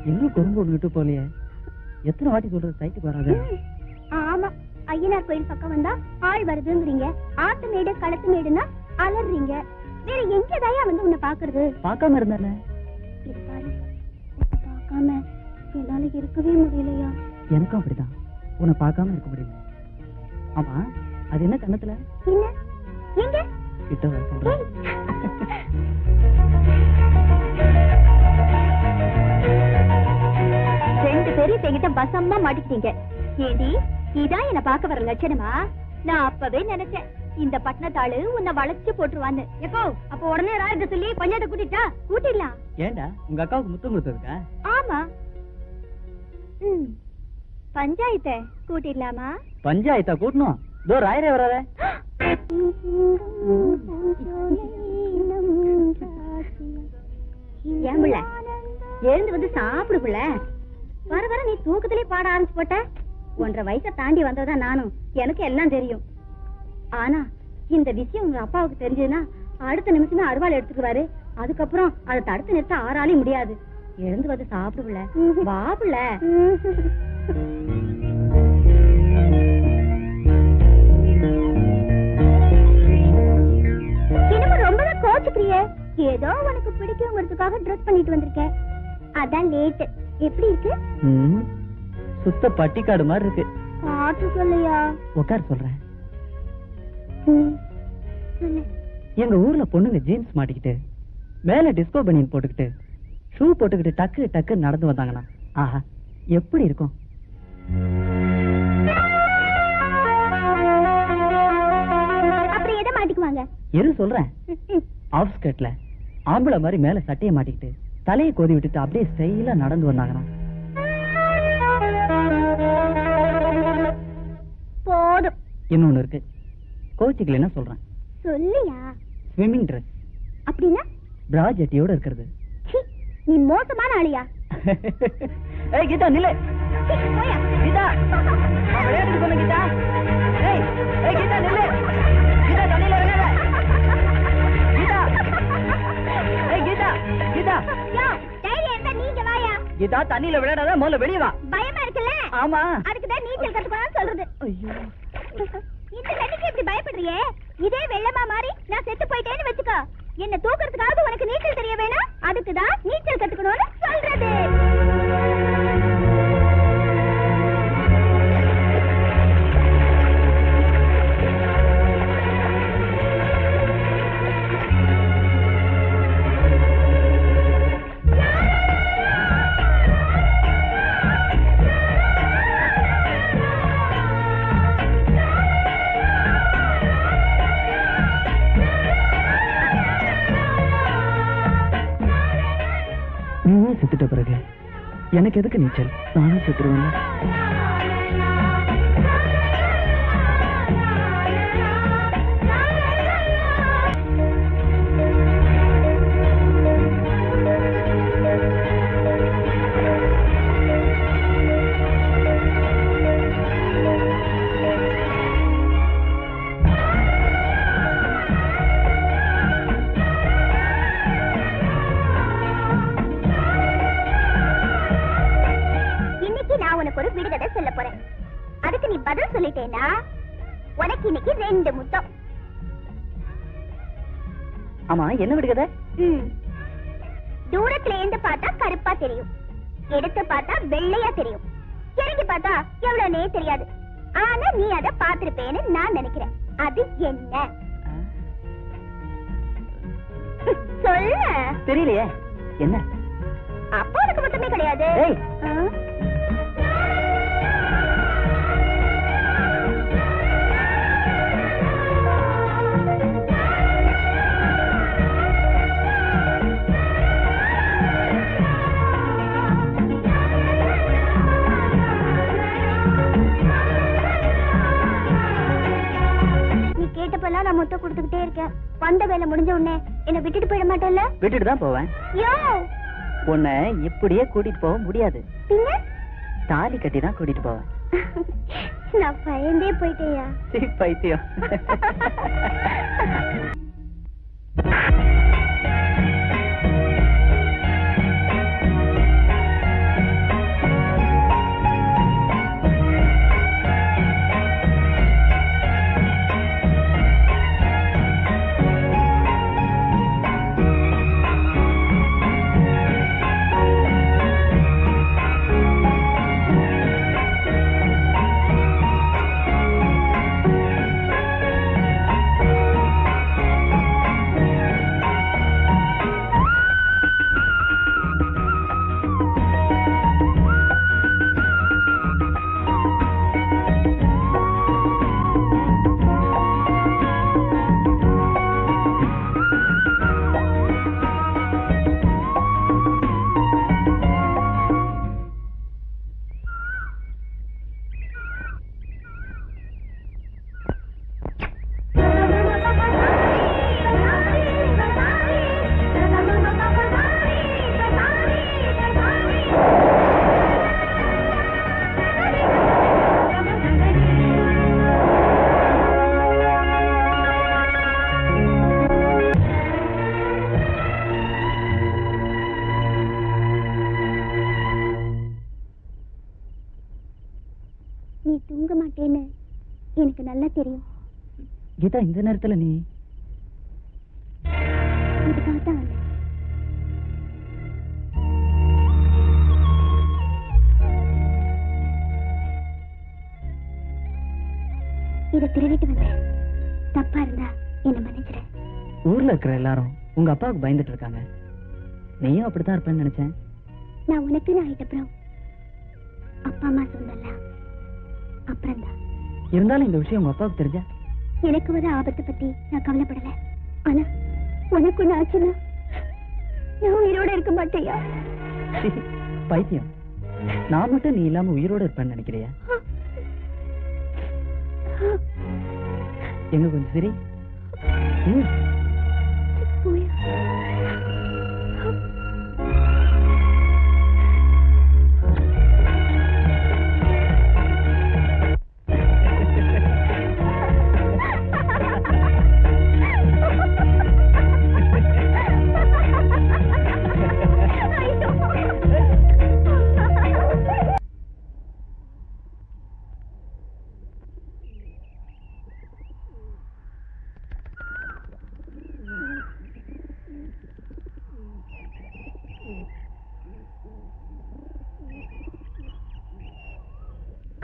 இன்னும் குறும்பு விட்டு போலையே. எத்தனை வாட்டி சொல்றது சைட்டுக்கு வராது? ஆமா, ஐயனார் கோயில் பக்கம் வந்தா ஆள் வருதுங்கிறீங்க, ஆட்டு மேடு களத்து மேடுன்னா அலறீங்க. வேற எங்கதாயா வந்து உன்னை பாக்குறது? பார்க்காம இருந்தானே. இது பாரு, பார்க்காம என்னால இருக்கவே முடியலையா? எனக்கும் அப்படிதான், உன்னை பார்க்காம இருக்க முடியல. ஆமா, அது என்ன கண்ணத்துல? என்ன எங்க கிட்ட வர சொல்றேன். ரெண்டு பேரும் என்கிட்ட பசமா மாட்டிக்கிட்டீங்க. ஏடி, இதான் என்ன பார்க்க வர லட்சணமா? நான் அப்பவே நினைச்சேன் இந்த பட்டணத்தாளு உன்னை வளைச்சு போட்டுருவான்னு. எப்போ அப்ப உடனே ராஜ சொல்லி பஞ்சாயத்தை கூட்டிட்டா? கூட்டிடலாம். ஏண்டா உங்க அக்காவுக்கு முத்தம் கொடுத்ததுக்கா? ஆமா. பஞ்சாயத்தை கூட்டிடலாமா? பஞ்சாயத்தா கூட்டணும்? இதோ ராயரே வராத. ஏன் பிள்ளை, எழுந்து வந்து சாப்பிடு பிள்ளை. வர வர நீ தூக்கத்திலே பாட ஆரம்பிச்சு போட்ட. 1.5 வயசை தாண்டி வந்ததுதான் நானும், எனக்கு எல்லாம் தெரியும். ஆனா இந்த விஷயம் உங்க அப்பாவுக்கு தெரிஞ்சதுன்னா அடுத்த நிமிஷமே அருவாள் எடுத்துக்குவாரு. அதுக்கப்புறம் அதை தடுத்து நிறுத்த ஆறாலே முடியாது. எழுந்து வந்து சாப்பிடு பிள்ளை. வா பிள்ளை. ரொம்பதான் கோச்சுக்கிறியே. ஏதோ உனக்கு பிடிக்குங்கிறதுக்காக ட்ரெஸ் பண்ணிட்டு வந்திருக்கேன், அதான் லேட். எப்படி இருக்கு? சுத்த பட்டிக்காடு மாதிரி இருக்கு. பாட்டு சொல்லையா? உட்கார் சொல்றேன். எங்க ஊர்ல பொண்ணுங்க ஜீன்ஸ் மாட்டிக்கிட்டு மேல டிஸ்கோ பனியன் போட்டுக்கிட்டு ஷூ போட்டுக்கிட்டு டக்கு டக்கு நடந்து வந்தாங்கன்னா ஆஹா எப்படி இருக்கும்? அப்படி எதை மாட்டிக்குவாங்க? எது சொல்றேன். ஆஃப் ஸ்கர்ட்ல ஆம்பளை மாதிரி மேல சட்டையை மாட்டிக்கிட்டு தலையை கோதி விட்டுட்டு அப்படியே ஸ்டைலா நடந்து வந்தாங்கன்னா போதும். இன்னொன்னு இருக்கு, கோச்சிக்கல என்ன சொல்றேன். சொல்லியா? Swimming dress. அப்படின்னா? பிரா ஜட்டியோட இருக்கிறது. நீ மோசமான ஆளியா? ஏய் கீதா நில்லே. கீதா விளையாட்டு சொன்ன கீதா. ஏய் ஏய் கீதா நில்லே. கீதா தண்ணில விளையாட. கீதா ஏய் கீதா கீதா. யோ தைரியம் இருந்தா நீங்க வாயா. கீதா தண்ணில விளையாடாத, முதல்ல வெளிய வா. பயமா இருக்குல்ல? ஆமா, அதுக்கு தான் நீச்சல் கத்துக்கணும்னு சொல்றது. ஐயோ இந்த தண்ணிக்கு இப்படி பயப்படுறியே? இதே வெள்ளமா மாறி நான் செத்து போயிட்டேன்னு வெச்சுக்கோ, என்ன தூக்குறதுக்காக உனக்கு நீச்சல் தெரிய வேணாம். அதுக்குதான் நீச்சல் கத்துக்கணும்னு சொல்றது. நீயே செத்துட்ட பிறகு எனக்கு எதுக்கு நீச்சல்? நானும் செத்துருவேன். ஒரு விடுகதை சொல்ல போறேன். அதுக்கு நீ பதில் சொல்லிட்டேனா உனக்கு இன்னைக்கு 2 முத்தம். ஆமா, என்ன விடுகதை? தூரத்துல இருந்து பார்த்தா கருப்பா தெரியும், எடுத்து பார்த்தா வெள்ளையா தெரியும், இறங்கி பார்த்தா எவ்வளவுனே தெரியாது. ஆனா நீ அதை பார்த்திருப்பேன்னு நான் நினைக்கிறேன். அது என்ன? சொல்ல தெரியலையே. என்ன? அப்போ உனக்கு முத்தமே கிடையாது. நான் முத்த கொடுத்துக்கிட்டே இருக்கேன். வந்த வேலை முடிஞ்ச உடனே என்ன விட்டுட்டு போயிட மாட்டேல்ல? விட்டுட்டு தான் போவேன். உன்னை இப்படியே கூட்டிட்டு போக முடியாது. தாலி கட்டி தான் கூட்டிட்டு போவேன். நான் பயந்தே போயிட்டேயா? பைத்தியம். தூங்க மாட்டேன்னு எனக்கு நல்லா தெரியும். கீதா, இந்த நேரத்துல நீ இதுக்காக தான் வந்தேன். இதை திருடிட்டு வந்தேன். தப்பா இருந்தா என்ன மன்னிச்சிடு. ஊர்ல இருக்கிற எல்லாரும் உங்க அப்பாவுக்கு பயந்துட்டு இருக்காங்க. நீயும் அப்படித்தான் இருப்பேன்னு நினைச்சேன். நான் உனக்குன்னு ஆயிட்டப்புறம் அப்பா அம்மா சொந்தல்ல அப்புறம் தான். இருந்தாலும் இந்த விஷயம் உங்க அப்பாவுக்கு தெரிஞ்சா? எனக்கு வர ஆபத்தை பத்தி நான் கவலைப்படல. ஆனா உனக்கு ஒண்ணு ஆச்சுன்னா நான் உயிரோட இருக்க மாட்டேயா? பைத்தியம், நான் மட்டும் நீ இல்லாம உயிரோட இருப்பேன்னு நினைக்கிறியா? எங்க கொஞ்சம் சரி. போயா.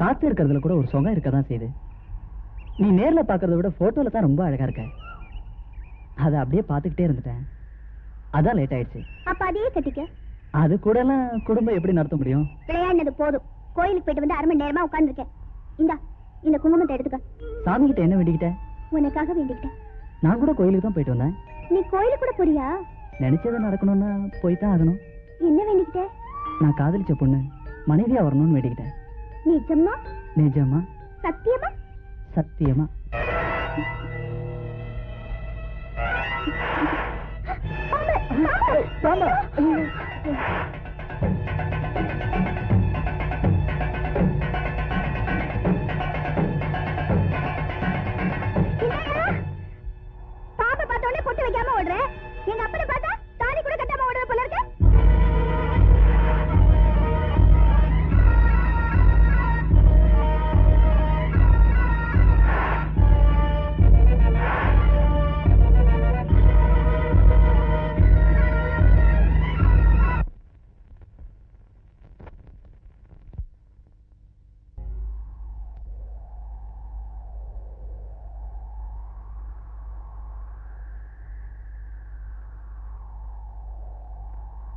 காத்து இருக்கிறதுல கூட ஒரு சுகம் இருக்கதான் செய்யுது. நீ நேர்ல பாக்குறத விட போட்டோல தான் ரொம்ப அழகா இருக்க. அத அப்படியே பாத்துக்கிட்டே இருந்துட்டேன். அதான் லேட் ஆயிடுச்சு. அப்ப அதையே கட்டிக்க. அது கூட எல்லாம் குடும்பம் எப்படி நடத்த முடியும்? விளையாடினது போதும். கோயிலுக்கு போயிட்டு வந்து 1/2 மணி நேரமா உட்கார்ந்துருக்கேன். இந்த குங்குமத்தை எடுத்துக்க. சாமி கிட்ட என்ன வேண்டிக்கிட்ட? உனக்காக வேண்டிக்கிட்டேன். நான் கூட கோயிலுக்கு தான் போயிட்டு வந்தேன். நீ கோயிலுக்கு கூட போறியா? நினைச்சது நடக்கணும்னா போய்தான் ஆகணும். என்ன வேண்டிக்கிட்ட? நான் காதலிச்ச பொண்ணு மனைவியா வரணும்னு வேண்டிக்கிட்டேன். நிஜமா? நிஜமா? சத்தியமா? சத்தியமா. பாம்பு!